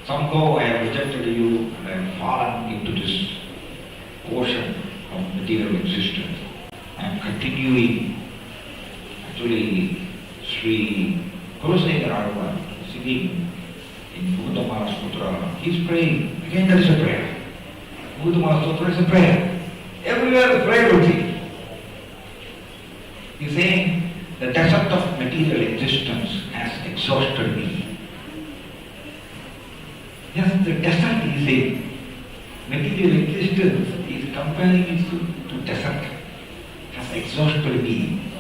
Somehow I have rejected you and I have fallen into this ocean of material existence. I am continuing. Actually, Sri Kulasena singing in Bhutamala Sutra, he is praying. Again, that is a prayer. Bhutamala Sutra is a prayer. Everywhere the prayer routine. He is saying, the desert of material existence has exhausted me. Yes, the desert, he is saying. Material existence is comparing it to desert. Has exhausted me.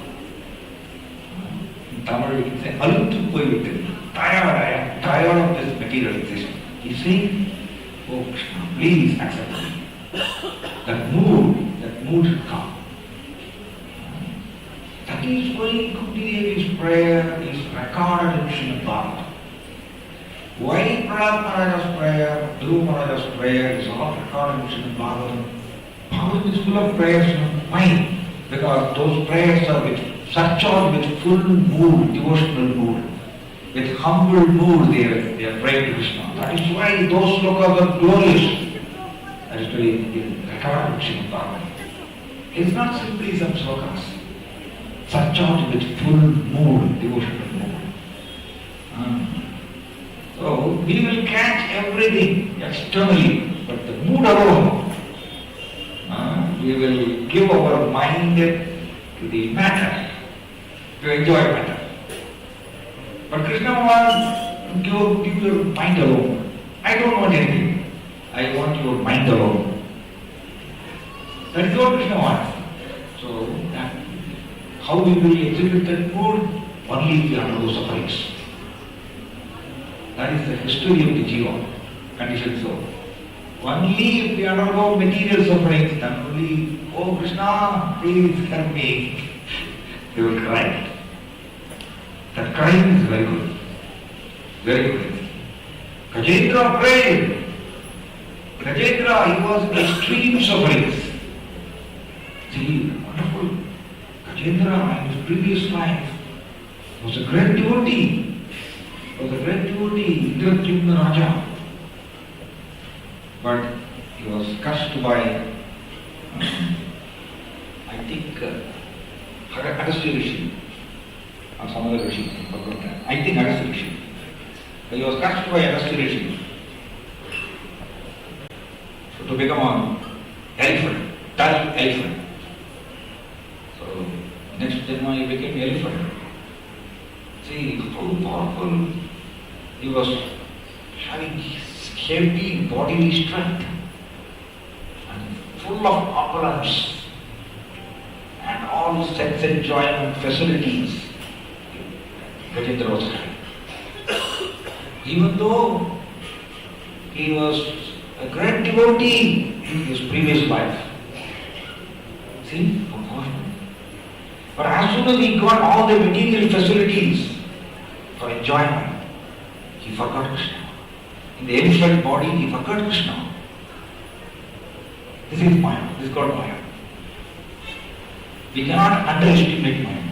In Tamil, he says, Aluttu poivittu. I am tired of this material existence. He is saying, oh Krishna, please accept me. That mood should come. That is why Kunti prayer is recorded in Srimad Bhagavatam. Why Prahlad Maharaja's prayer, Dhruva Maharaja's prayer is all recorded in Srimad Bhagavatam? Bhagavatam is full of prayers of mine, because those prayers are surcharged with full mood, devotional mood. With humble mood they are praying to Krishna. That is why those slokas are glorious. That is why recorded in Srimad Bhagavatam. It is not simply some slokas. Surcharged with full mood, devotional mood. So we will catch everything externally, but the mood alone, we will give our mind to the matter, to enjoy matter. But Krishna wants to give your mind alone. I don't want anything. I want your mind alone. That is what Krishna wants. So how we will exhibit that mood? Only if we undergo sufferings. That is the history of the jiva, conditioned soul. Only if we undergo material sufferings, then only, oh Krishna, please help me. They will cry. That crying is very good. Very good. Gajendra prayed. Gajendra, he was extreme sufferings. See, wonderful. Gajendra in his previous life was a great devotee. Indradyumna Raja. But he was cursed by, I think, Agastya Rishi, or some other Rishi, I think Agastya Rishi. He was cursed by Agastya Rishi. So to become an elephant, tall elephant. So next Janma he became elephant. See, how powerful. He was having heavy bodily strength and full of opulence and all sense enjoyment facilities. Gajendra was having. Even though he was a great devotee in his previous life. See, but as soon as he got all the material facilities for enjoyment, he forgot Krishna. In the elephant body, he forgot Krishna. This is Maya. This is called Maya. We cannot underestimate Maya.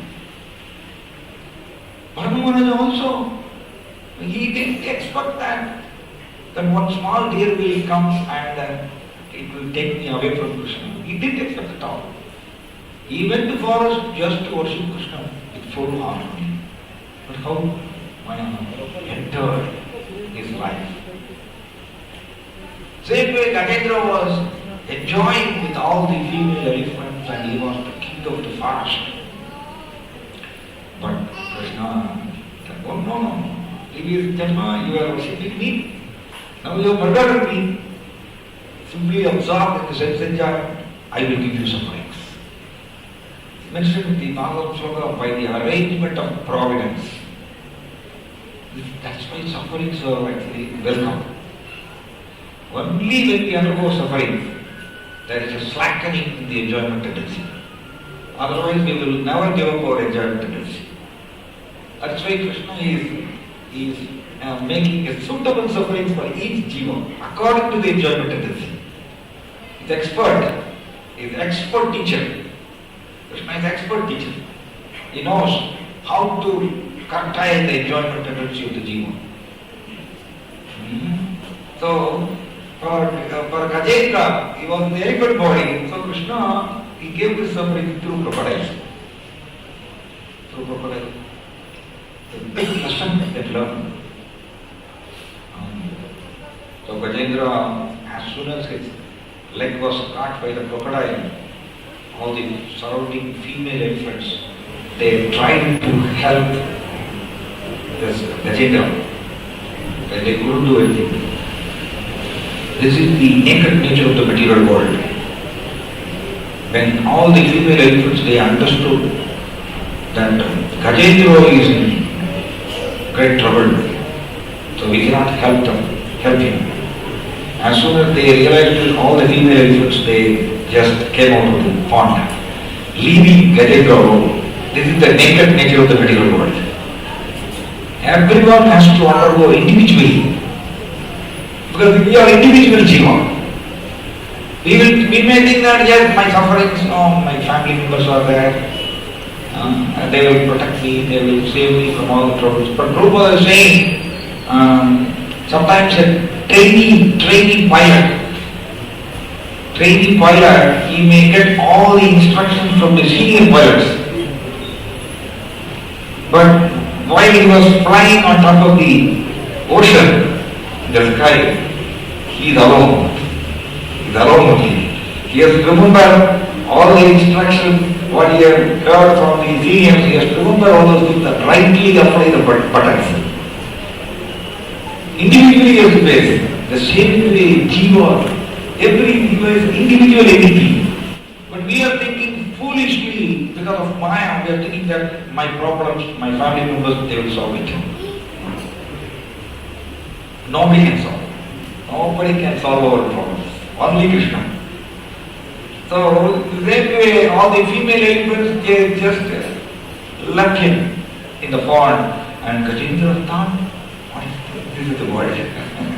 Paramahansa also, he didn't expect that one small deer will come and it will take me away from Krishna. He didn't expect at all. He went to forest just to worship Krishna with full harmony. But how Maya entered his life. Same way Gajendra was enjoying with all the female elephants and he was the king of the forest. But Krishna said, oh no. Previous Janma you are worshipping me. Now you have murdered me. Simply absorbed in the sense enjoyment, I will give you sufferings. Mentioned in the Bhagavad Sloka by the arrangement of providence. That's why sufferings are actually welcome. Only when we undergo suffering, there is a slackening in the enjoyment tendency. Otherwise, we will never give up our enjoyment tendency. That's why Krishna is making a suitable sufferings for each jiva according to the enjoyment tendency. He's expert. He's expert teacher. Krishna is expert teacher. He knows how to curtail the enjoyment tendency of the jiva. So, for Gajendra, he was in the elephant body. So Krishna, he gave this suffering through crocodiles. Through crocodile. The big lesson that learned. So Gajendra, as soon as his leg was caught by the crocodile, all the surrounding female elephants, they tried to help this Gajendra, but they couldn't do anything. This is the naked nature of the material world. When all the female elephants, they understood that Gajendra is in great trouble, so we cannot help him. As soon as they realized that all the female elephants, they just came out of the pond, leaving Gajendra alone. This is the naked nature of the material world. Everyone has to undergo individually. Because we are individual jiva. We may think that yes, my sufferings, my family members are there, and they will protect me, they will save me from all the troubles. But Prabhupada is saying, sometimes a trainee pilot, he may get all the instructions from the senior pilots. But while he was flying on top of the ocean, the sky, he is alone. He is alone only. He has remembered all the instructions, what he has heard from the seniors. He has remembered all those things and rightly apply the buttons. Individually he has to face. The same way Jiva, every Jiva is individual entity. But we are thinking foolishly because of Maya, we are thinking that my problems, my family members, they will solve it. Nobody can solve. Nobody can solve our problems. Only Krishna. So, the same way, all the female elephants, they just left him in the pond. And Gajendra thought, what is this? This is the world.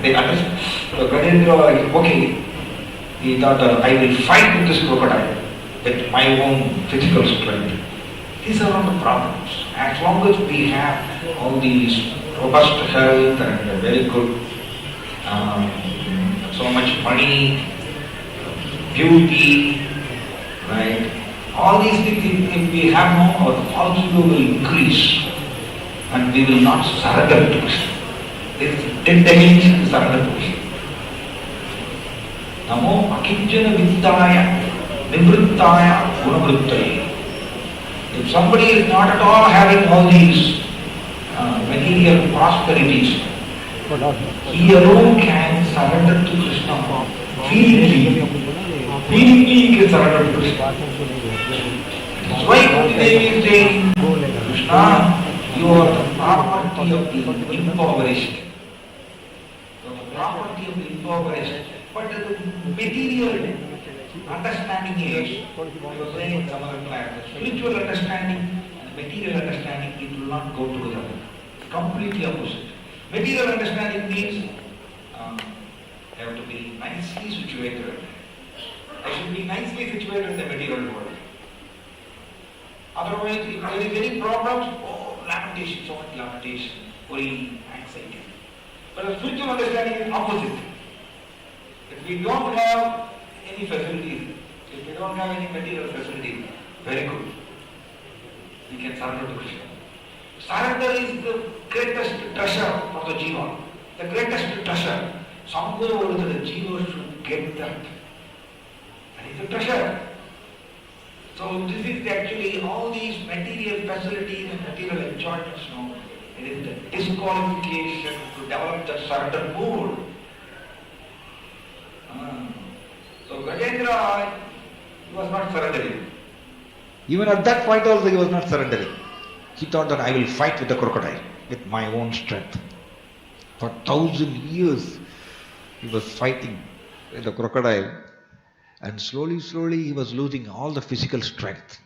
They understood. So, Gajendra, okay. He thought, I will fight with this crocodile with my own physical strength. These are not the problems. As long as we have all these robust health and very good, so much money, beauty, right? All these things, if we have no, our falsehood will increase and we will not surrender to Krishna. This is 10 techniques to surrender to Krishna. Namo akinchana vittaya nivrittaya gunavrittaye. If somebody is not at all having all these material prosperities, he alone can surrender to Krishna. Feelingly he can surrender to Krishna. That's why Devi is saying, Krishna, you are the property of the impoverished. You are the property of the impoverished. But the material understanding is, I was saying in some other class, spiritual understanding and material understanding, it will not go together. Completely opposite. Material understanding means I have to be nicely situated. I should be nicely situated in the material world. Otherwise, if there is any problems, lamentation, so much lamentation, worry, anxiety. But the spiritual understanding is opposite. If we don't have any facilities, if we don't have any material facilities, very good. We can surrender to Krishna. Surrender is the greatest treasure for the jiva. The greatest treasure. Somewhere or other the jiva should get that. That is the treasure. So this is actually all these material facilities and material enjoyments. No, it is the disqualification to develop the surrender mood. So Gajendra, he was not surrendering. Even at that point also he was not surrendering. He thought that I will fight with the crocodile with my own strength. For 1,000 years he was fighting with the crocodile, and slowly he was losing all the physical strength.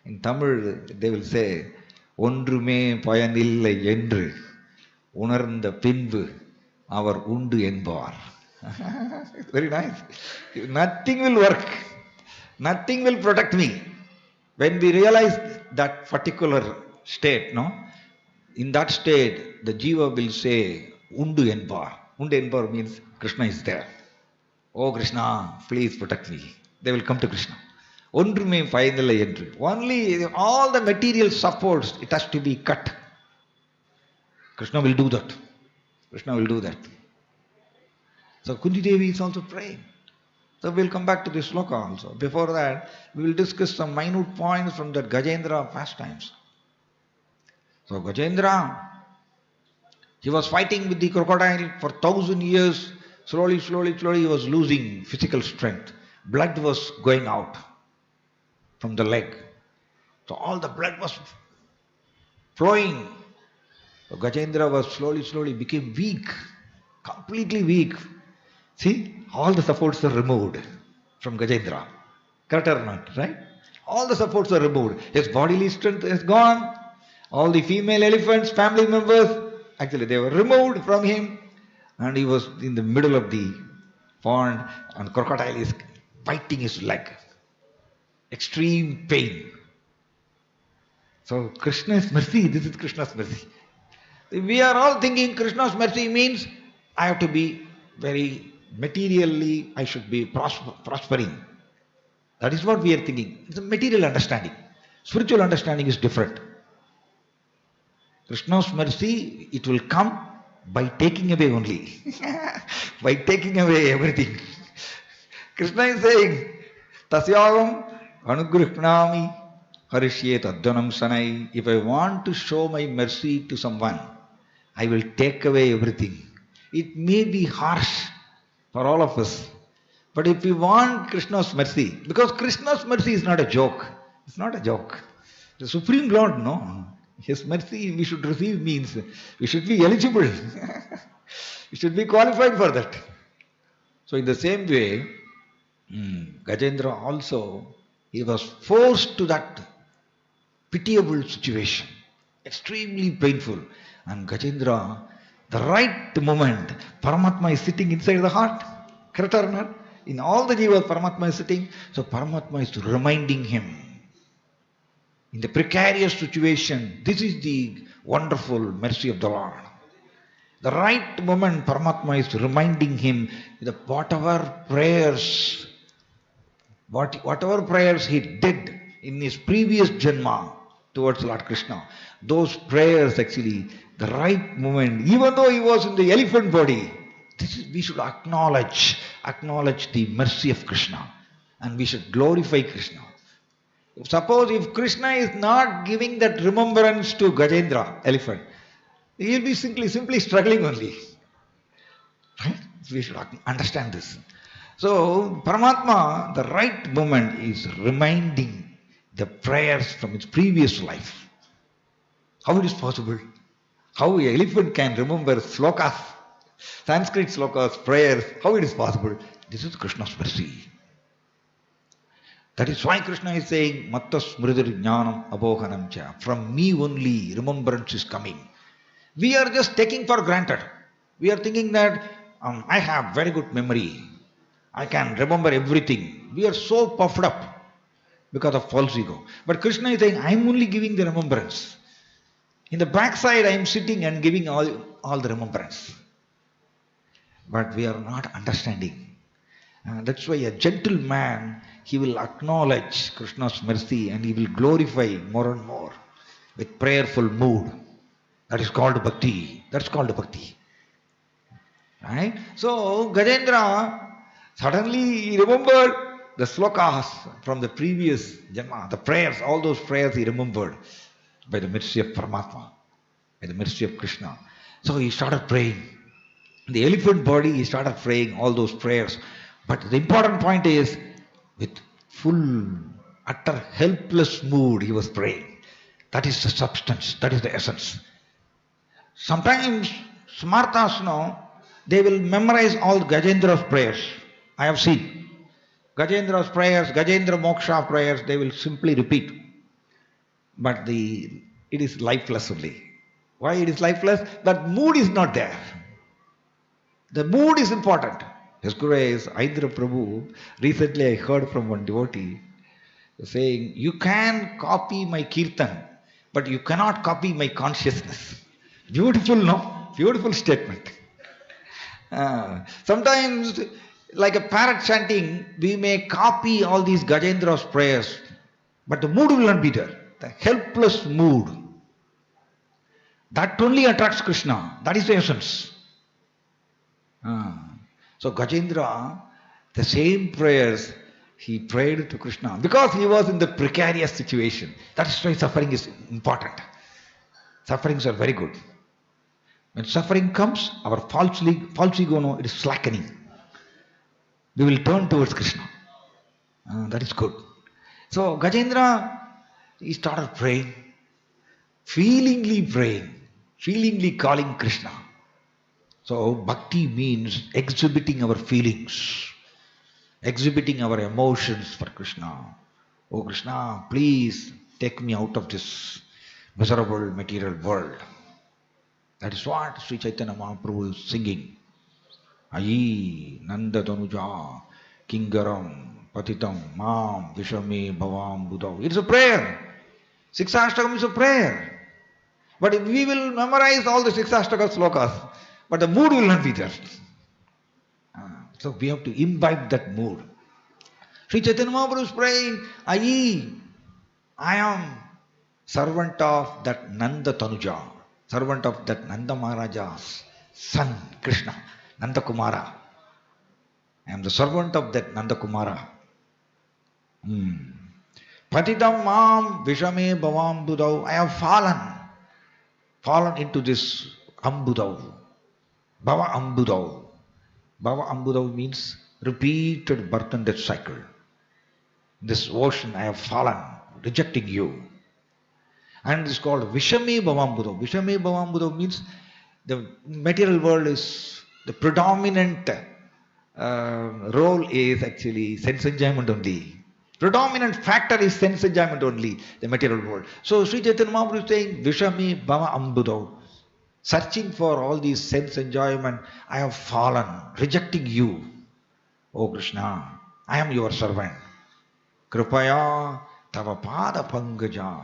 In Tamil they will say, Ondrume payanillai endru unarnda pinbu avar undu enbar. Very nice. Nothing will work. Nothing will protect me. When we realize that particular state, no? In that state, the jiva will say, Undu enbar. Undu enbar means Krishna is there. Oh Krishna, please protect me. They will come to Krishna. Ondrume finally entry. Only all the material supports, it has to be cut. Krishna will do that. Krishna will do that. So Kunti Devi is also praying. So we'll come back to this sloka also. Before that, we will discuss some minute points from that Gajendra pastimes. So Gajendra, he was fighting with the crocodile for 1,000 years. Slowly he was losing physical strength. Blood was going out from the leg. So all the blood was flowing. So Gajendra was slowly became weak, completely weak. See, all the supports are removed from Gajendra. Correct or not, right? All the supports are removed. His bodily strength is gone. All the female elephants, family members, actually they were removed from him. And he was in the middle of the pond and crocodile is biting his leg. Extreme pain. So Krishna's mercy, this is Krishna's mercy. We are all thinking Krishna's mercy means I have to be very materially, I should be prospering. That is what we are thinking. It's a material understanding. Spiritual understanding is different. Krishna's mercy, it will come by taking away only. By taking away everything. Krishna is saying, Tasyavam anugrihnami harishye tadvanam sanai. If I want to show my mercy to someone, I will take away everything. It may be harsh for all of us. But if we want Krishna's mercy, because Krishna's mercy is not a joke. It's not a joke. The Supreme Lord, no. His mercy we should receive means we should be eligible. We should be qualified for that. So in the same way, Gajendra also, he was forced to that pitiable situation. Extremely painful. And Gajendra, the right moment, Paramatma is sitting inside the heart. Correct or not? In all the jivas, Paramatma is sitting. So Paramatma is reminding him. In the precarious situation, this is the wonderful mercy of the Lord. The right moment, Paramatma is reminding him that whatever prayers he did in his previous janma towards Lord Krishna, those prayers actually, the right moment, even though he was in the elephant body, we should acknowledge the mercy of Krishna, and we should glorify Krishna. Suppose if Krishna is not giving that remembrance to Gajendra, elephant, he will be simply struggling only. Right? We should understand this. So, Paramatma, the right moment is reminding the prayers from its previous life. How it is possible? How an elephant can remember slokas, Sanskrit slokas, prayers, how it is possible? This is Krishna's mercy. That is why Krishna is saying, Matta smritir jnanam abohanam cha. From me only remembrance is coming. We are just taking for granted. We are thinking that I have very good memory. I can remember everything. We are so puffed up because of false ego. But Krishna is saying, I am only giving the remembrance. In the backside, I am sitting and giving all the remembrance. But we are not understanding. That's why a gentle man, he will acknowledge Krishna's mercy and he will glorify more and more with prayerful mood. That is called bhakti. That's called bhakti. Right? So Gajendra suddenly he remembered the slokas from the previous janma, the prayers, all those prayers he remembered by the mercy of Paramatma, by the mercy of Krishna. So he started praying. In the elephant body, he started praying all those prayers. But the important point is, with full, utter, helpless mood, he was praying. That is the substance, that is the essence. Sometimes, Smartas, they will memorize all Gajendra's prayers. I have seen. Gajendra's prayers, Gajendra Moksha prayers, they will simply repeat. But it is lifeless only. Why it is lifeless? That mood is not there. The mood is important. His grace, Aindra Prabhu, recently I heard from one devotee saying, you can copy my kirtan, but you cannot copy my consciousness. Beautiful, no? Beautiful statement. Sometimes, like a parrot chanting, we may copy all these Gajendra's prayers, but the mood will not be there. The helpless mood. That only attracts Krishna. That is the essence. So Gajendra, the same prayers he prayed to Krishna because he was in the precarious situation. That is why suffering is important. Sufferings are very good. When suffering comes, our false ego, it is slackening. We will turn towards Krishna. That is good. So Gajendra, he started praying, feelingly calling Krishna. So bhakti means exhibiting our feelings, exhibiting our emotions for Krishna. Oh Krishna, please take me out of this miserable material world. That is what Sri Chaitanya Mahaprabhu is singing. Ayi Nanda Tanuja Kingaram Patitam Mam Vishame Bhavam Buddha. It is a prayer. Siksashtakam is a prayer. But if we will memorize all the Siksashtaka slokas, but the mood will not be there. So we have to imbibe that mood. Sri Chaitanya Mahaprabhu is praying, I am servant of that Nanda Tanuja, servant of that Nanda Maharaja's son, Krishna, Nanda Kumara. I am the servant of that Nanda Kumara. Patitam Mam Vishame Bhavam Budau. I have fallen into this Ambudau. Bhava Ambudau. Bhava Ambudau means repeated birth and death cycle. In this ocean I have fallen, rejecting you. And it is called Vishame Bhavam Budau. Vishame Bhavam Budau means the material world is the predominant role is actually sense enjoyment only. Predominant factor is sense enjoyment only, the material world. So Sri Chaitanya Mahaprabhu is saying, Vishame Bhava Ambudau. Searching for all these sense enjoyment, I have fallen, rejecting you. Oh Krishna, I am your servant. Kripaya tava pada pangaja.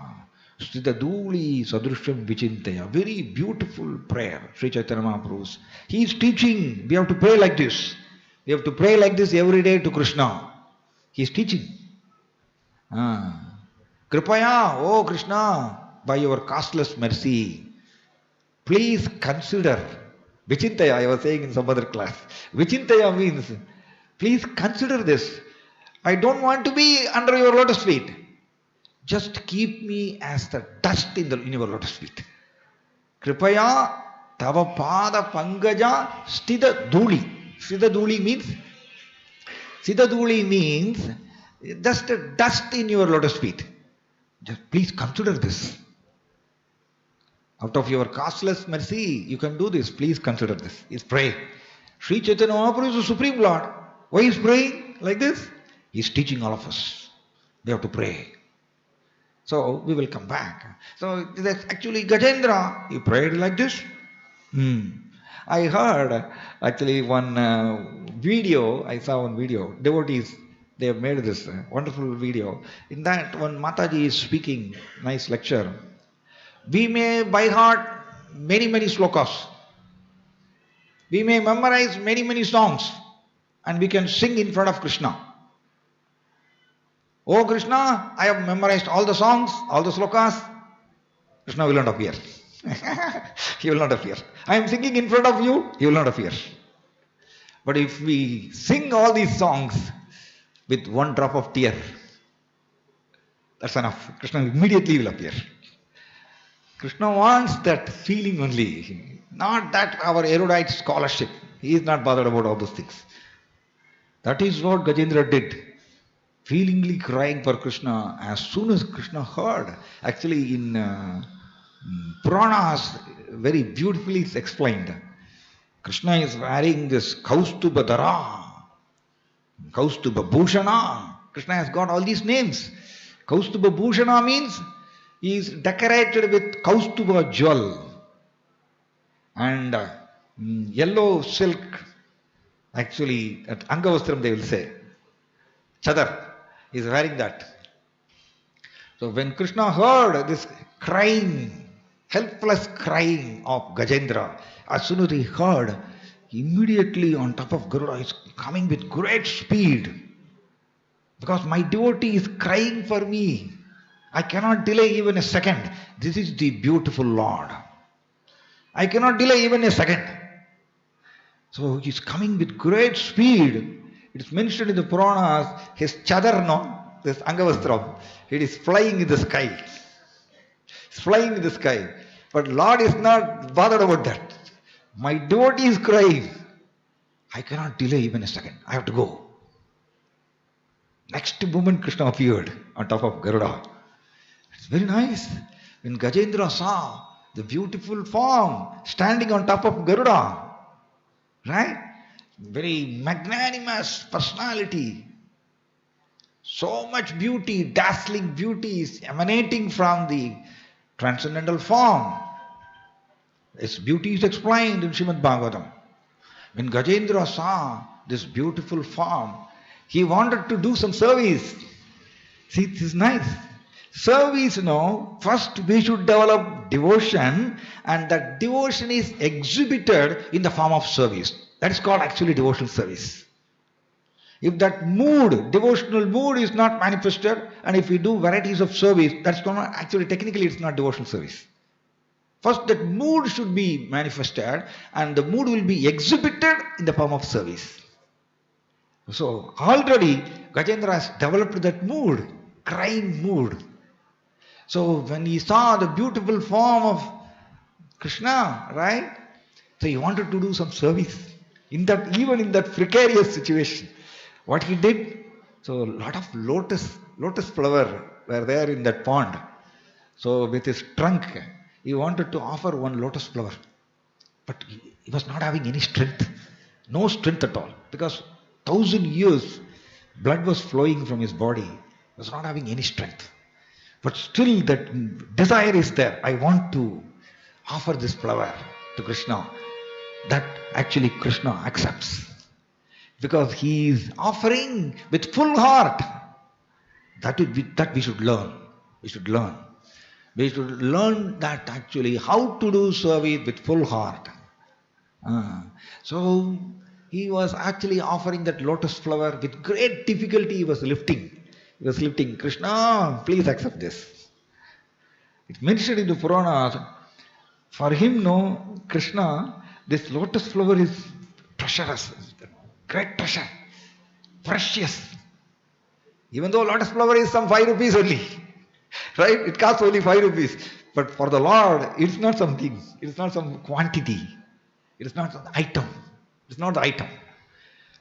Sthita duli sadrusham vichintaya. Very beautiful prayer, Sri Chaitanya Mahaprabhu. He is teaching, we have to pray like this. We have to pray like this every day to Krishna. He is teaching. Kripaya, oh Krishna, by your costless mercy, please consider. Vichintaya, I was saying in some other class. Vichintaya means, please consider this. I don't want to be under your lotus feet. Just keep me as the dust in your lotus feet. Kripaya tava pada pangaja stida dhuli. Stida dhuli means just a dust in your lotus feet. Just please consider this. Out of your costless mercy, you can do this. Please consider this. Is pray. Sri Chaitanya Mahaprabhu is the Supreme Lord. Why is praying like this? He is teaching all of us. We have to pray. So we will come back. So that's actually Gajendra. He prayed like this. I heard actually one video. I saw one video. Devotees, they have made this wonderful video. In that, one Mataji is speaking, nice lecture. We may by heart many slokas. We may memorize many songs and we can sing in front of Krishna. Oh Krishna, I have memorized all the songs, all the slokas. Krishna will not appear. He will not appear. I am singing in front of you, he will not appear. But if we sing all these songs with one drop of tear, that's enough. Krishna immediately will appear. Krishna wants that feeling only, not that our erudite scholarship. He is not bothered about all those things. That is what Gajendra did. Feelingly crying for Krishna. As soon as Krishna heard, actually in Puranas, very beautifully it's explained. Krishna is wearing this Kaustuba Dara, Kaustuba Bhushana. Krishna has got all these names. Kaustuba Bhushana means he is decorated with Kaustuba jewel and yellow silk. Actually, at Angavastram they will say. Chadar is wearing that. So when Krishna heard this crying, helpless crying of Gajendra, as soon as he heard, immediately on top of Garuda is coming with great speed. Because my devotee is crying for me. I cannot delay even a second. This is the beautiful Lord. I cannot delay even a second. So he is coming with great speed. It is mentioned in the Puranas, his chadar, this Angavastram, it is flying in the sky. It's flying in the sky. But Lord is not bothered about that. My devotee is crying. I cannot delay even a second. I have to go. Next moment Krishna appeared on top of Garuda. It's very nice. When Gajendra saw the beautiful form standing on top of Garuda, right? Very magnanimous personality. So much beauty, dazzling beauty is emanating from the transcendental form. Its beauty is explained in Srimad Bhagavatam. When Gajendra saw this beautiful form, he wanted to do some service. See, this is nice. Service, first we should develop devotion, and that devotion is exhibited in the form of service. That is called actually devotional service. If that mood, devotional mood is not manifested, and if we do varieties of service, that's not actually, technically it's not devotional service. First that mood should be manifested, and the mood will be exhibited in the form of service. So already Gajendra has developed that mood, crying mood. So when he saw the beautiful form of Krishna, right? So he wanted to do some service. Even in that precarious situation. What he did? So a lot of lotus flower were there in that pond. So with his trunk, he wanted to offer one lotus flower. But he was not having any strength. No strength at all. Because 1,000 years blood was flowing from his body. He was not having any strength. But still that desire is there. I want to offer this flower to Krishna. That actually Krishna accepts. Because he is offering with full heart. That we should learn. We should learn. We should learn that actually how to do service with full heart. So he was actually offering that lotus flower with great difficulty. He was lifting. Krishna, please accept this. It's mentioned in the Puranas. For him, Krishna, this lotus flower is treacherous, great treasure, precious. Even though lotus flower is some 5 rupees only, right? It costs only 5 rupees. But for the Lord, it's not something. It's not some quantity. It is not an item. It's not the item.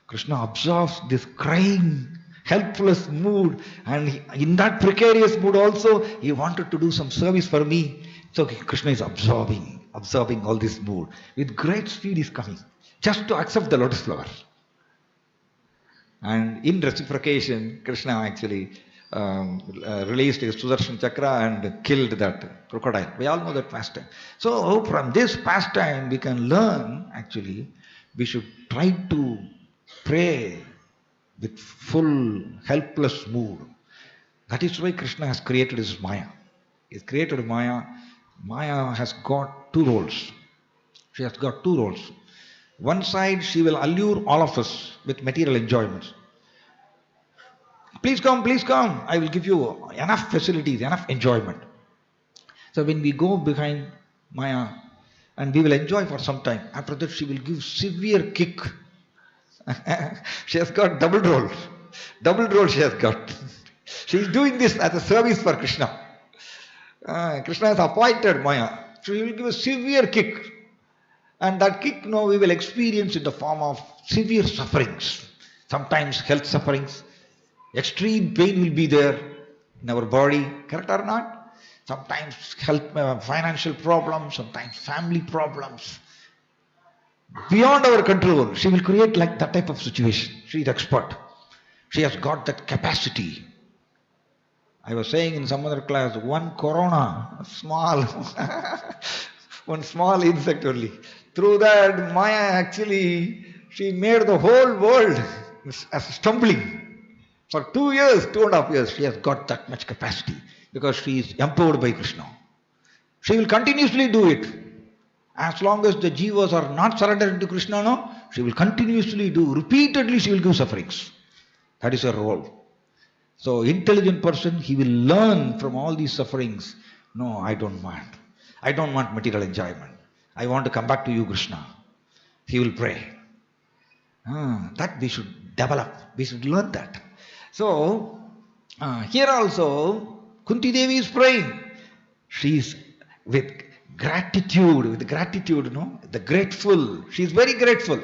Krishna observes this crying, helpless mood, and in that precarious mood also, he wanted to do some service for me. So Krishna is absorbing all this mood. With great speed is coming, just to accept the lotus flower. And in reciprocation, Krishna actually released his Sudarshan Chakra and killed that crocodile. We all know that pastime. So from this pastime we can learn, actually, we should try to pray with full helpless mood. That is why Krishna has created his Maya. He has created Maya. Maya has got 2 roles. She has got 2 roles. One side, she will allure all of us with material enjoyments. Please come, I will give you enough facilities, enough enjoyment. So when we go behind Maya, and we will enjoy for some time, after that she will give severe kick. She has got double role she has got. She is doing this as a service for Krishna. Krishna has appointed Maya. So he will give a severe kick. And that kick now we will experience in the form of severe sufferings. Sometimes health sufferings. Extreme pain will be there in our body. Correct or not? Sometimes health, financial problems, sometimes family problems. Beyond our control. She will create like that type of situation. She is expert. She has got that capacity. I was saying in some other class, one corona, one small insect only. Through that, Maya actually, she made the whole world as stumbling. For 2 years, 2.5 years, she has got that much capacity because she is empowered by Krishna. She will continuously do it. As long as the jivas are not surrendered to Krishna, no, she will continuously do, repeatedly she will give sufferings. That is her role. So intelligent person, he will learn from all these sufferings. No, I don't want. I don't want material enjoyment. I want to come back to you, Krishna. He will pray. That we should develop. We should learn that. So, here also, Kunti Devi is praying. She is with gratitude, the grateful. She is very grateful.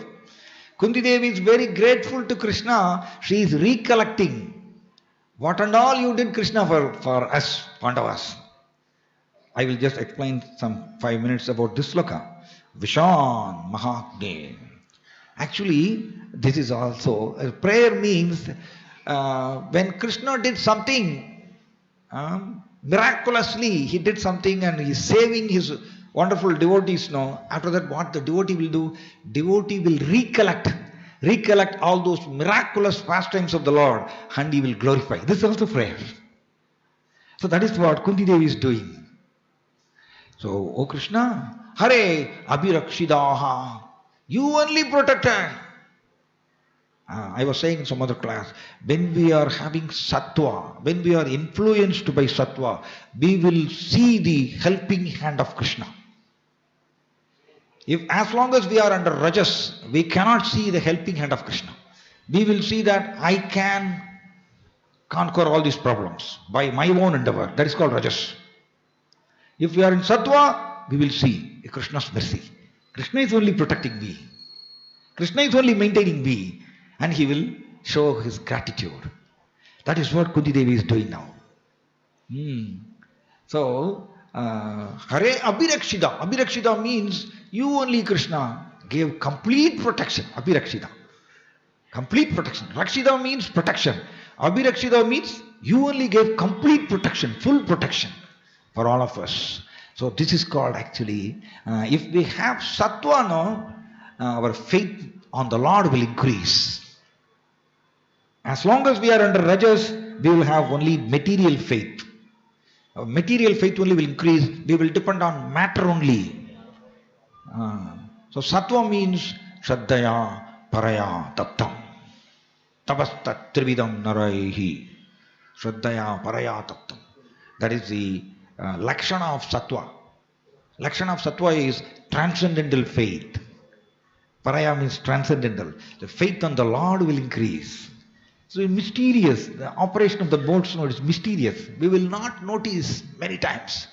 Kunti Devi is very grateful to Krishna. She is recollecting what and all you did, Krishna, for us, Pandavas. I will just explain some 5 minutes about this sloka. Vishan Mahagni. Actually, this is also, prayer means when Krishna did something, miraculously he did something and he is saving his wonderful devotees now. After that, what the devotee will do? Devotee will recollect all those miraculous pastimes of the Lord and he will glorify. This is also prayer. So that is what Kunti Devi is doing. So, O Krishna, Hare Abhirakshidaha, you only protected. I was saying in some other class, when we are having sattva, when we are influenced by sattva, we will see the helping hand of Krishna. If as long as we are under rajas, we cannot see the helping hand of Krishna. We will see that I can conquer all these problems by my own endeavor. That is called rajas. If we are in sattva, we will see Krishna's mercy. Krishna is only protecting me. Krishna is only maintaining me. And he will show his gratitude. That is what Kunti Devi is doing now. So, Hare Abhirakshida. Abhirakshida means you only, Krishna, gave complete protection. Abhirakshida. Complete protection. Rakshida means protection. Abhirakshida means you only gave complete protection, full protection for all of us. So this is called actually, if we have sattva, no, our faith on the Lord will increase. As long as we are under rajas, we will have only material faith. Our material faith only will increase. We will depend on matter only. So sattva means Shraddhaya Paraya Tattam. Tapastat Trividam Naraihi. Shraddhaya Paraya Tattam. That is the Lakshana of sattva. Lakshana of sattva is transcendental faith. Paraya means transcendental. The faith on the Lord will increase. So mysterious. The operation of the boat's node is mysterious. We will not notice many times.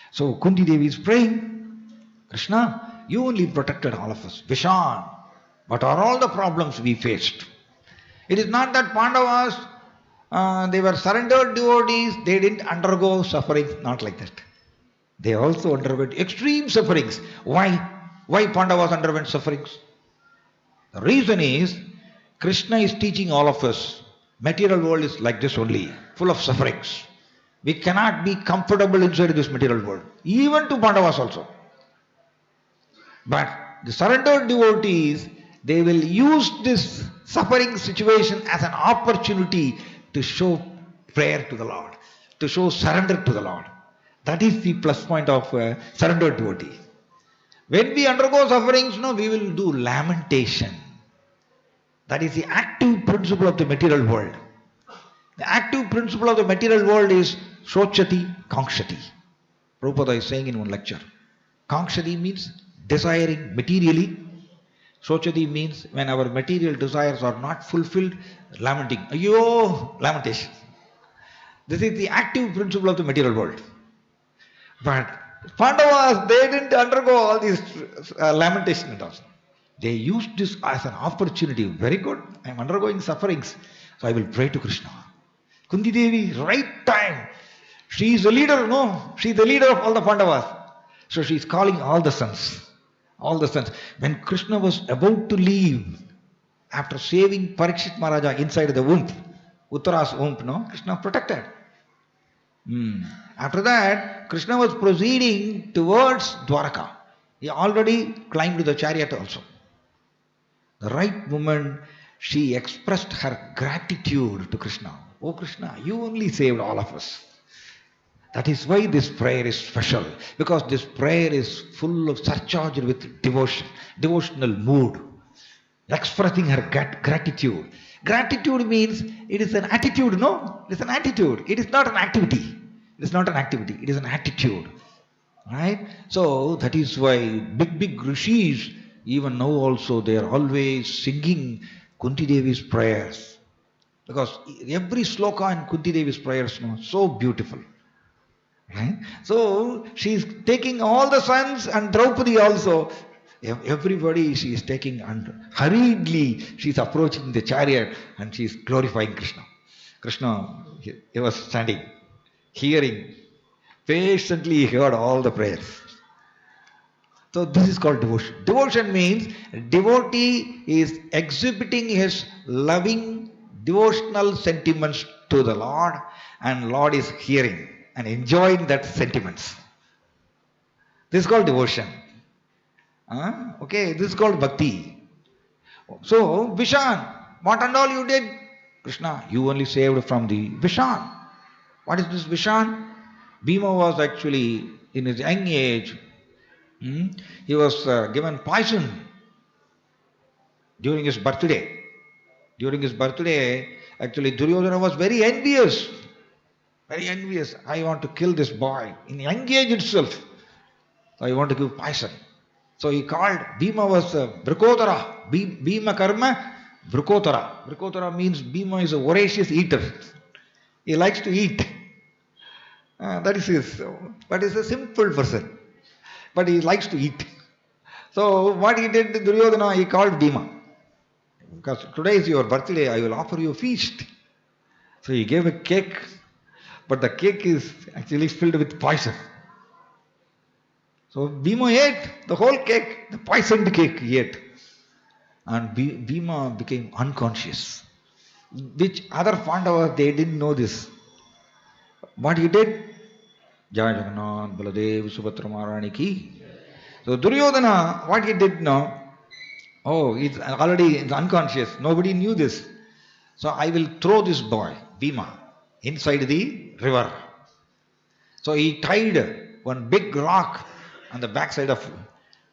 So Kunti Devi is praying, Krishna, you only protected all of us. Vishan. What are all the problems we faced? It is not that Pandavas, they were surrendered devotees, they didn't undergo sufferings. Not like that. They also underwent extreme sufferings. Why? Why Pandavas underwent sufferings? The reason is, Krishna is teaching all of us, material world is like this only, full of sufferings. We cannot be comfortable inside this material world, even to Pandavas also. But the surrendered devotees, they will use this suffering situation as an opportunity to show prayer to the Lord, to show surrender to the Lord. That is the plus point of surrendered devotee. When we undergo sufferings, no, we will do lamentation. That is the active principle of the material world. The active principle of the material world is Sochati Kankshati. Prabhupada is saying in one lecture. Kankshati means desiring materially. Sochati means when our material desires are not fulfilled, lamenting. Ayyo, lamentation. This is the active principle of the material world. But Pandavas, they didn't undergo all these lamentation and all. They used this as an opportunity. Very good. I am undergoing sufferings. So I will pray to Krishna. Kunti Devi, right time. She is the leader, no? She is the leader of all the Pandavas. So she is calling all the sons. All the sons. When Krishna was about to leave, after saving Parikshit Maharaja inside the womb, Uttara's womb, no? Krishna protected. After that, Krishna was proceeding towards Dwaraka. He already climbed to the chariot also. The right moment, she expressed her gratitude to Krishna. Oh Krishna, you only saved all of us. That is why this prayer is special, because this prayer is full of surcharged with devotion, devotional mood, expressing her gratitude. Gratitude means it is an attitude, no? It is an attitude. It is not an activity. It is not an activity. It is an attitude. Right? So that is why big rishis, even now also, they are always singing Kunti Devi's prayers. Because every sloka in Kunti Devi's prayers, no, so beautiful. Right? So she is taking all the sons and Draupadi also. Everybody she is taking, and hurriedly she is approaching the chariot and she is glorifying Krishna. Krishna, he was standing, hearing, patiently he heard all the prayers. So this is called devotion. Devotion means devotee is exhibiting his loving devotional sentiments to the Lord, and Lord is hearing and enjoying that sentiments. This is called devotion. Okay, this is called bhakti. So, Vishan, what and all you did? Krishna, you only saved from the Vishan. What is this Vishan? Bhima was actually in his young age. He was given poison during his birthday. During his birthday, actually Duryodhana was very envious. Very envious. I want to kill this boy in young age itself. So I want to give poison. So he called, Bhima was Vrikotara. Bhima karma, Vrikotara. Vrikotara means Bhima is a voracious eater. He likes to eat. That is his. But he's a simple person. But he likes to eat. So what he did to Duryodhana, he called Bhima. Because today is your birthday, I will offer you a feast. So he gave a cake, but the cake is actually filled with poison. So Bhima ate the whole cake, the poisoned cake he ate. And Bhima became unconscious. Which other Pandavas, they didn't know this. What he did? Jai Jagannath, Baladev, Subhadra Maharani ki. So Duryodhana, what he did now? Oh, it's unconscious. Nobody knew this. So I will throw this boy, Bhima, inside the river. So he tied one big rock on the backside of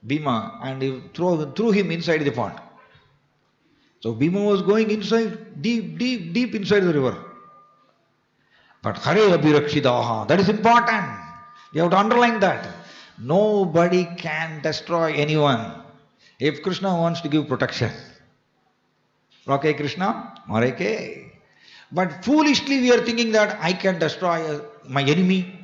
Bhima and he threw him inside the pond. So Bhima was going inside, deep inside the river. But Hare Abhirakshidaha, that is important. You have to underline that. Nobody can destroy anyone if Krishna wants to give protection. Okay, Krishna? Okay. But foolishly we are thinking that I can destroy my enemy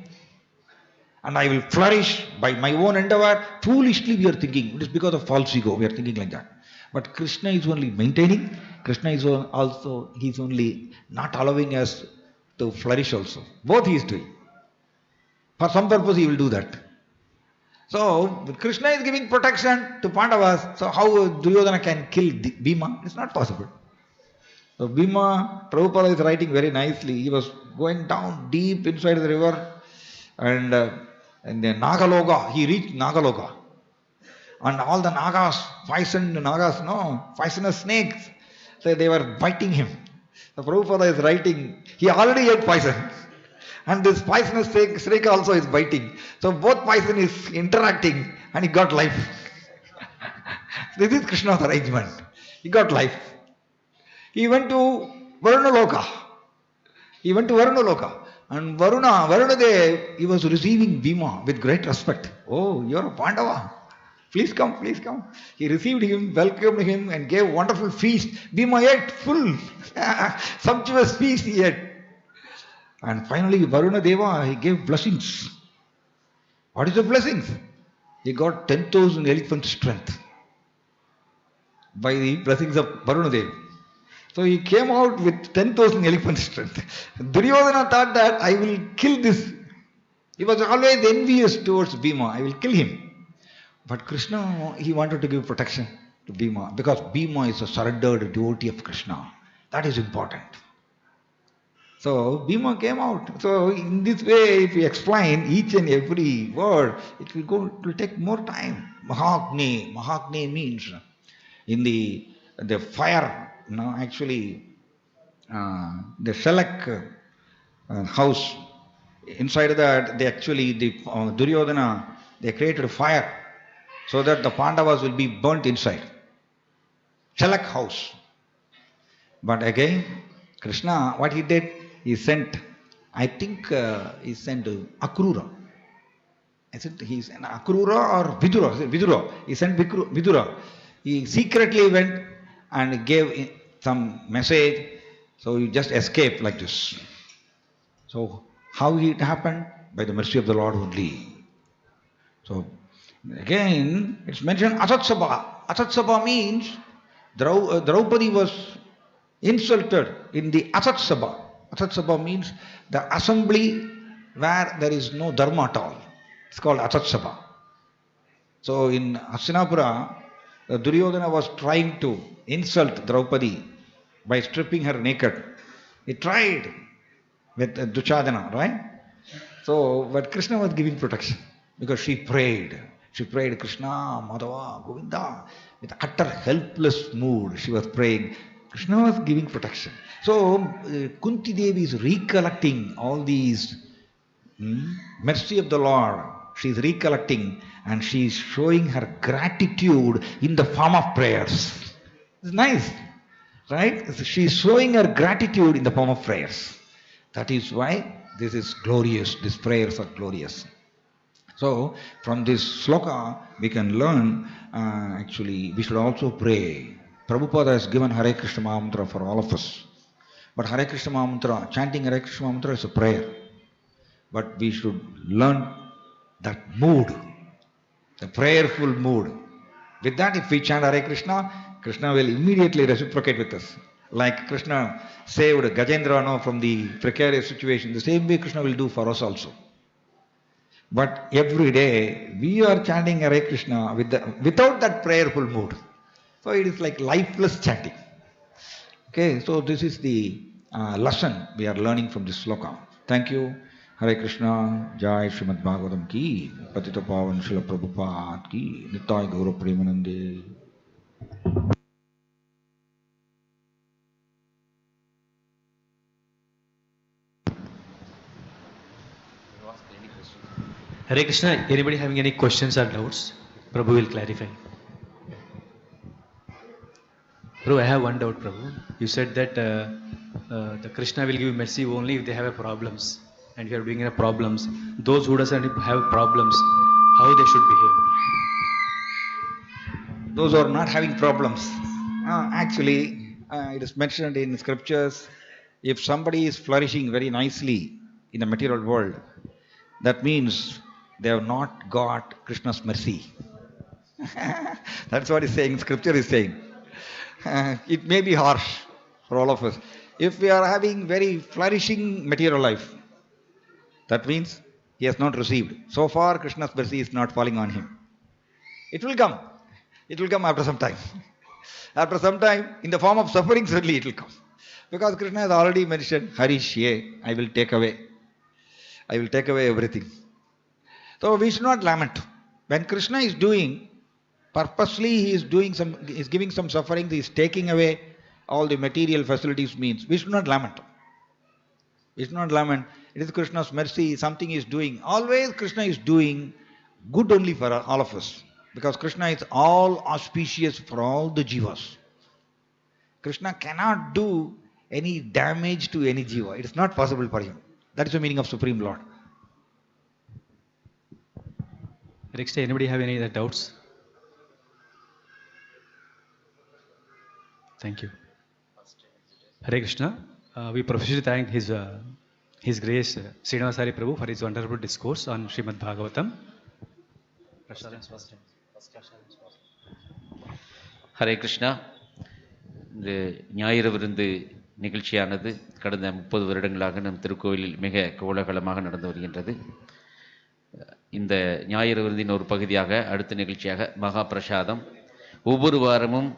and I will flourish by my own endeavor. Foolishly we are thinking. It is because of false ego we are thinking like that. But Krishna is only maintaining. Krishna is also, he is only not allowing us to flourish also. Both he is doing. For some purpose he will do that. So Krishna is giving protection to Pandavas. So how Duryodhana can kill Bhima? It's not possible. So Bhima, Prabhupada is writing very nicely. He was going down deep inside the river and then Nagaloka, he reached Nagaloka. And all the Nagas, poisonous snakes, so they were biting him. So Prabhupada is writing, he already ate poison. And this poisonous snake also is biting. So both poison is interacting and he got life. This is Krishna's arrangement. He got life. He went to Varunaloka. And Varunadev, he was receiving Bhima with great respect. Oh, you are a Pandava. Please come. He received him, welcomed him and gave wonderful feast. Bhima ate full, sumptuous feast he ate. And finally, Varuna Deva, he gave blessings. What is the blessings? He got 10,000 elephant strength by the blessings of Varuna Deva. So he came out with 10,000 elephant strength. Duryodhana thought that I will kill this. He was always envious towards Bhima. I will kill him. But Krishna, he wanted to give protection to Bhima because Bhima is a surrendered devotee of Krishna. That is important. So Bhima came out. So in this way, if we explain each and every word, it will take more time. Mahagni means in the fire. Actually, the Shalak house inside that, they actually, Duryodhana, they created a fire so that the Pandavas will be burnt inside. Chalak house. But again, Krishna, what he did, he sent, I think he sent Akrura. I said he's an Akrura or Vidura. Vidura. He sent Vidura. He secretly went and gave some message. So he just escaped like this. So how it happened? By the mercy of the Lord only. So again, it's mentioned Asatsabha. Asatsabha means Draupadi was insulted in the Asatsabha. Asatsabha means the assembly where there is no dharma at all. It's called Asatsabha. So in Hastinapura, Duryodhana was trying to insult Draupadi by stripping her naked. He tried with Dushadana, right? So, but Krishna was giving protection because she prayed. She prayed, Krishna, Madhava, Govinda. With utter helpless mood, she was praying. Krishna was giving protection. So, Kunti Devi is recollecting all these mercy of the Lord. She is recollecting and she is showing her gratitude in the form of prayers. It's nice, right? She is showing her gratitude in the form of prayers. That is why this is glorious. These prayers are glorious. So, from this sloka, we can learn, actually, we should also pray. Prabhupada has given Hare Krishna Mahamantra for all of us. But Hare Krishna Mahamantra, chanting Hare Krishna Mahamantra is a prayer. But we should learn that mood, the prayerful mood. With that, if we chant Hare Krishna, Krishna will immediately reciprocate with us. Like Krishna saved Gajendra from the precarious situation, the same way Krishna will do for us also. But every day we are chanting Hare Krishna without that prayerful mood. So it is like lifeless chanting. Okay, so this is the lesson we are learning from this sloka. Thank you. Hare Krishna, Jai Srimad Bhagavatam ki, Patita Pavan Srila Prabhupada ki, Nittai Gaura Premanande. Hare Krishna, anybody having any questions or doubts? Prabhu will clarify. Prabhu, I have one doubt, Prabhu. You said that the Krishna will give mercy only if they have problems. And if you are doing problems, those who doesn't have problems, how they should behave? Those who are not having problems. Actually, it is mentioned in scriptures, if somebody is flourishing very nicely in the material world, that means they have not got Krishna's mercy. That's what he's saying, scripture is saying. It may be harsh for all of us. If we are having very flourishing material life, that means he has not received. So far, Krishna's mercy is not falling on him. It will come. It will come after some time. After some time, in the form of sufferings only it will come. Because Krishna has already mentioned, Harishye, I will take away. I will take away everything. So we should not lament. When Krishna is doing, purposely he is doing is giving some suffering, he is taking away all the material facilities means, we should not lament. We should not lament. It is Krishna's mercy, something he is doing. Always Krishna is doing good only for all of us. Because Krishna is all auspicious for all the jivas. Krishna cannot do any damage to any jiva. It is not possible for him. That is the meaning of Supreme Lord. Next, anybody have any other doubts? Thank you. Hare Krishna. We profusely thank His Grace Srinivas Prabhu for his wonderful discourse on Srimad Bhagavatam. Hare Krishna. இந்த ஞாயிறு விருந்து நிகழ்ச்சியானது கடந்த 30 வருடங்களாக நம் திருக்கோயிலில் மிக கோலாகலமாக நடந்து வருகின்றது. இந்த ஞாயிறு விருந்தின் ஒரு பகுதியாக அடுத்த நிகழ்ச்சியாக மகா பிரசாதம். ஒவ்வொரு வாரமும்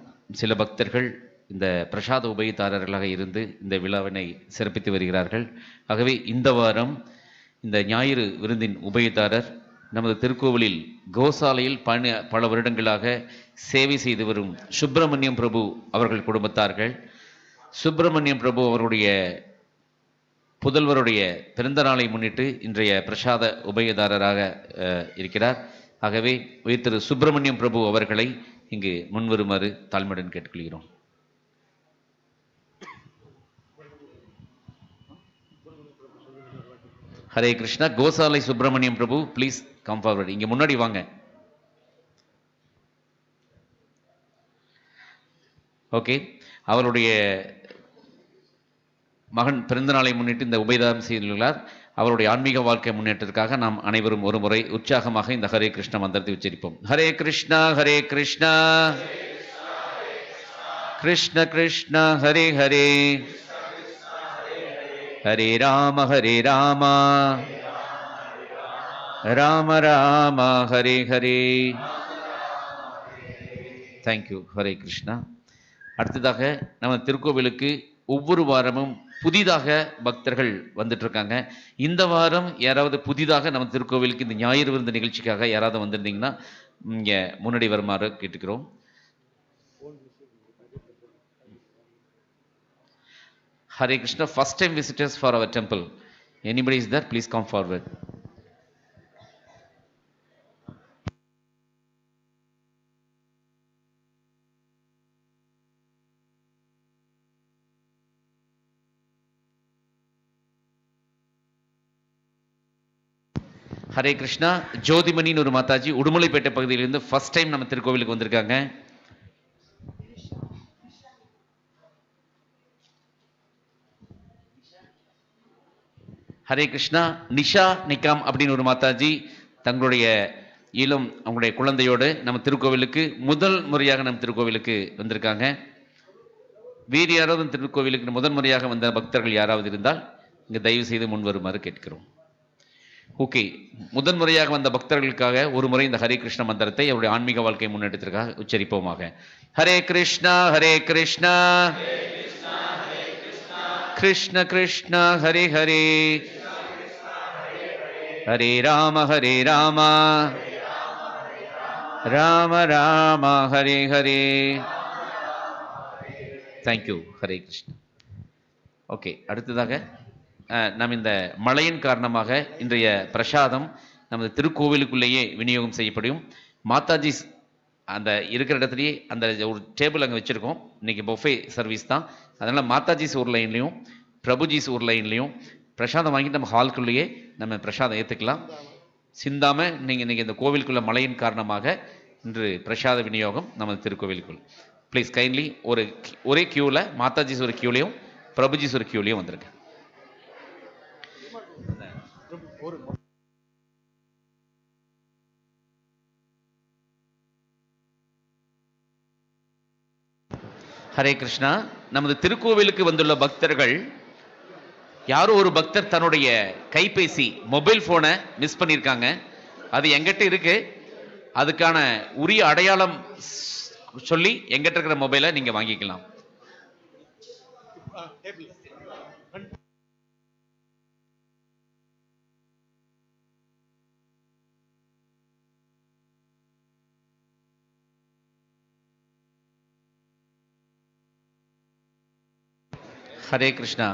சில பக்தர்கள் இந்த பிரசாத உபயதாரர்களாக இருந்து இந்த விழாவினை சிறப்பித்து வருகிறார்கள். ஆகவே இந்த வாரம் இந்த ஞாயிறு விருந்தின் உபயதாரர் நமது திருக்கோவிலில் கோசாலையில் பல வருடங்களாக சேவை செய்து வரும் சுப்பிரமணியம் பிரபு அவர்கள் குடும்பத்தார்கள். சுப்பிரமணியம் பிரபு அவருடைய புதல்வருடைய பிறந்த நாளை முன்னிட்டு இன்றைய பிரசாத உபயதாரராக இருக்கிறார். ஆகவே திரு சுப்பிரமணியம் பிரபு அவர்களை இங்கு முன்வருமாறு தாழ்மையுடன் கேட்டுக்கொள்கிறோம். ஹரே கிருஷ்ணா. கோசாலை சுப்பிரமணியம் பிரபு, ப்ளீஸ் கம் ஃபார்வர்ட். இங்க முன்னாடி வாங்க. ஓகே, அவருடைய மகன் பிறந்த நாளை முன்னிட்டு இந்த உபயதாரம் செய்துள்ளார். அவருடைய ஆன்மீக வாழ்க்கை முன்னேற்றத்திற்காக நாம் அனைவரும் ஒரு முறை உற்சாகமாக இந்த ஹரே கிருஷ்ண மந்திரத்தை உச்சரிப்போம். ஹரே கிருஷ்ணா ஹரே கிருஷ்ணா கிருஷ்ண கிருஷ்ண ஹரே ஹரே ஹரே ராம ராம ராம ஹரே ஹரே. தேங்க்யூ. ஹரே கிருஷ்ணா. அடுத்ததாக நம்ம திருக்கோவிலுக்கு ஒவ்வொரு வாரமும் புதிதாக பக்தர்கள் வந்துட்டு இருக்காங்க. இந்த வாரம் யாராவது புதிதாக நம்ம திருக்கோவிலுக்கு இந்த ஞாயிறு விருந்து நிகழ்ச்சிக்காக யாராவது வந்திருந்தீங்கன்னா இங்க முன்னாடி வருமாறு கேட்டுக்கிறோம். Hare Krishna. First time visitors for our temple. Anybody is there? Please come forward. Hare Krishna. ஜோதிமணின்னு ஒரு மாதாஜி உடுமலைப்பேட்டை பகுதியிலிருந்து ஃபர்ஸ்ட் டைம் நம்ம திருக்கோவிலுக்கு வந்திருக்காங்க. ஹரே கிருஷ்ணா. நிஷா நிக்காம் அப்படின்னு ஒரு மாதாஜி தங்களுடைய இளம் அவங்களுடைய குழந்தையோடு நம்ம திருக்கோவிலுக்கு முதல் முறையாக நம்ம திருக்கோவிலுக்கு வந்திருக்காங்க. வேறு யாராவது திருக்கோவிலுக்கு முதல் முறையாக வந்த பக்தர்கள் யாராவது இருந்தால் இங்கே தயவு செய்து முன் வருமாறு கேட்கிறோம். ஓகே, முதன் முறையாக வந்த பக்தர்களுக்காக ஒரு முறை இந்த ஹரே கிருஷ்ண மந்திரத்தை அவருடைய ஆன்மீக வாழ்க்கை முன்னேற்றத்திற்காக உச்சரிப்போமாக. ஹரே கிருஷ்ணா ஹரே கிருஷ்ணா கிருஷ்ண கிருஷ்ண ஹரே ஹரே ஹரே ராம ராம ராம ஹரே ஹரே. தேங்க்யூ. ஹரே கிருஷ்ணா. ஓகே, அடுத்ததாக நாம் இந்த மழையின் காரணமாக இன்றைய பிரசாதம் நமது திருக்கோவிலுக்குள்ளேயே விநியோகம் செய்யப்படும். மாதாஜி அந்த இருக்கிற இடத்துலையே அந்த ஒரு டேபிள் அங்கே வச்சுருக்கோம். இன்றைக்கி பொஃபே சர்வீஸ் தான். அதனால் மாதாஜிஸ் ஒரு லைன்லையும் பிரபுஜிஸ் ஒரு லைன்லையும் பிரசாதம் வாங்கிட்டு நம்ம ஹால்குள்ளேயே நம்ம பிரசாதம் ஏற்றுக்கலாம். சிந்தாமல் நீங்கள் இன்றைக்கி இந்த கோவிலுக்குள்ள மழையின் காரணமாக இன்று பிரசாத விநியோகம் நமது திருக்கோவிலுக்குள். ப்ளீஸ் கைண்ட்லி ஒரே கியூவில் மாதாஜிஸ் ஒரு கியூலையும் பிரபுஜிஸ் ஒரு கியூலையும் வந்திருக்கேன். ஹரே கிருஷ்ணா. நமது திருக்கோவிலுக்கு வந்துள்ள பக்தர்கள் யாரோ ஒரு பக்தர் தன்னுடைய கைபேசி மொபைல் போனை மிஸ் பண்ணியிருக்காங்க. அது எங்கிட்ட இருக்கு. அதுக்கான உரிய அடையாளம் சொல்லி எங்கிட்ட இருக்கிற மொபைலை நீங்க வாங்கிக்கலாம். ஹரே கிருஷ்ணா.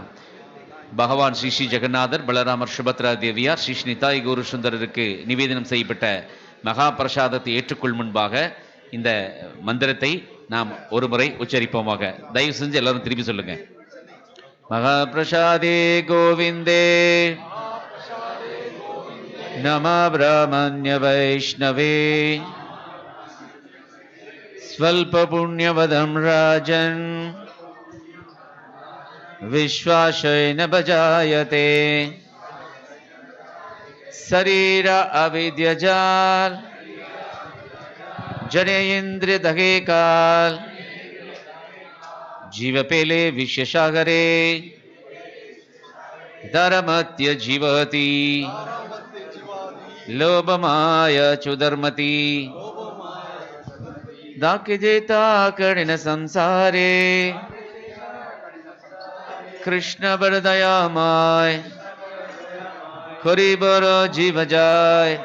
பகவான் ஸ்ரீ ஸ்ரீ ஜெகநாதர், பலராமர், சுபத்ரா தேவியார், ஸ்ரீ நிதாய் கௌர சுந்தரருக்கு நிவேதனம் செய்யப்பட்ட மகா பிரசாதத்தை ஏற்றுக்கொள் முன்பாக இந்த மந்திரத்தை நாம் ஒரு முறை உச்சரிப்போமாக. தயவு செஞ்சு எல்லாரும் திருப்பி சொல்லுங்க. மகா பிரசாதே கோவிந்தே நம பிராமண்ய வைஷ்ணவே ஸ்வல்ப புண்ணியவதம் ராஜன் விஸ்வாசேன பஜாயதே शरीर अविद्यजाल जनेन्द्र दहे काल जीव पेले विश्वसागरे धर्मत्य जीवति लोभमाय चुधर्मति दाक्यजेता कठिन संसारे कृष्ण बरदयामय हरि बर जीव जाय।